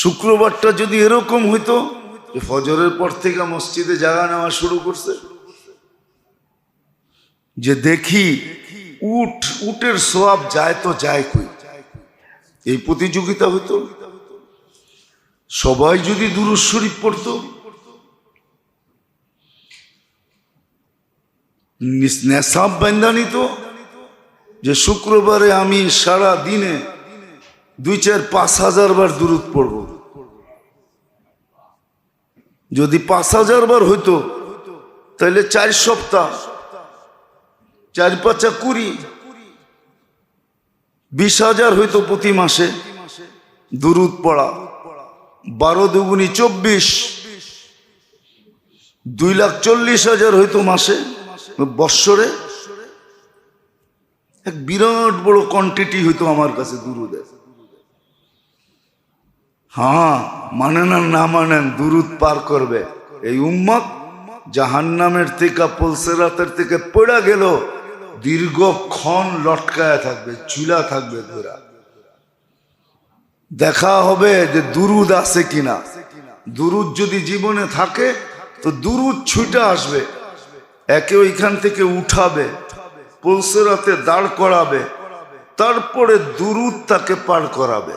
শুক্রবারটা যদি এরকম হইতো যে ফজরের পর থেকে মসজিদে জায়গা নেওয়া শুরু করছে, যে দেখি উটের সোয়াব যায় তো যায় কই, এই প্রতিযোগিতা হইতো। সবাই যদি দুরূদ শরীফ পড়তো, নেশাব বান্ধা নিত যে শুক্রবারে আমি সারা দিনে 2-4-5 হাজার বার দুরূদ পড়ব। যদি 5,000 বার হইতো তাহলে 4 সপ্তাহ, 4-5 20, 20,000 হইতো প্রতি মাসে দুরূদ পড়া। 12 দুগুনি 24, 2,40,000 হইতো মাসে, বৎসরে এক বিরাট বড় কোয়ান্টিটি হইতো আমার কাছে দুরূদের। হ্যাঁ, মানেন আর না মানেন, দুরূদ পার করবে এই উম্মত। জাহান্নামের থেকে, পুলসিরাতের থেকে পড়া গেল, দীর্ঘক্ষণ লটকায়া থাকবে, চুলা থাকবে ঘোরা। দেখা হবে যে দুরূদ আছে কিনা। দুরূদ যদি জীবনে থাকে তো দুরূদ ছুটে আসবে, একে ওইখান থেকে উঠাবে, পুলসিরাতে দাঁড় করাবে, তারপরে দুরূদ তাকে পার করাবে।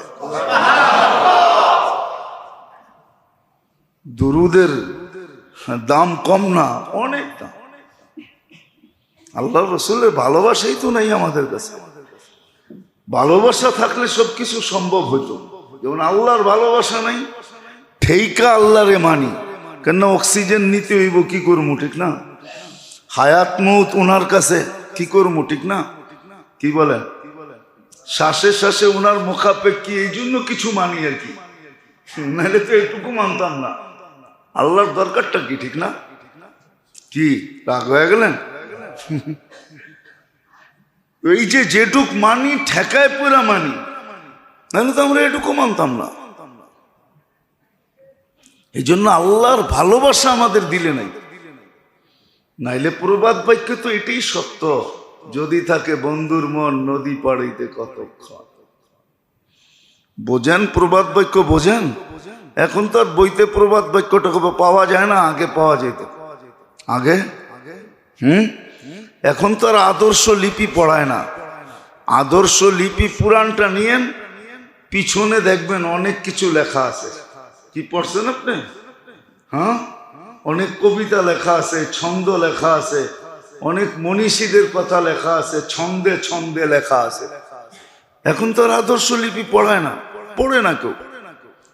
দুরূদের দাম কম না, অনেক দাম। আল্লাহ রসুলের ভালোবাসাই তো নাই আমাদের কাছে। ভালোবাসা থাকলে সবকিছু সম্ভব হইতো। যেমন আল্লাহর ভালোবাসা নাই, ঠেইকা আল্লাহরে মানি, কেন অক্সিজেন নিতে হইব, কি করবো, ঠিক না? হায়াত মৌত ওনার কাছে, কি করবো, ঠিক না? কি বলেন? শ্বাসে শ্বাসে ওনার মুখাপেক্ষী, এই জন্য কিছু মানি আর কি, নাহলে তো এটুকু মানতাম না। আল্লাহর দরকারটা কি, ঠিক না? কি রাগ হয়ে গেলেন? এই যে যেটুক মানি, ঠেকায় পুরা মানি, নাহলে তো আমরা এটুকু মানতাম না। এই জন্য আল্লাহর ভালোবাসা আমাদের দিলে নাই। নাইলে প্রবাদ বাক্য তো এটাই সত্য, যদি থাকে বন্ধুর মন নদী পাড়িতে কতক্ষণ। বোঝেন প্রবাদ বাক্য, বোঝেন? এখন তো আর বইতে প্রবাদ বাক্যটা পাওয়া যায় না, আগে পাওয়া যেত। আগে এখন তো আর আদর্শ লিপি পড়ায় না। আদর্শ লিপি পুরাণটা নিয়েন, পিছনে দেখবেন অনেক কিছু লেখা আছে। কি পড়ছেন আপনি? হ্যাঁ, অনেক কবিতা লেখা আছে, ছন্দ লেখা আছে, অনেক মনীষীদের কথা লেখা আছে, ছন্দে ছন্দে লেখা আছে। এখন তো আর আদর্শ লিপি পড়ায় না, পড়ে না কেউ।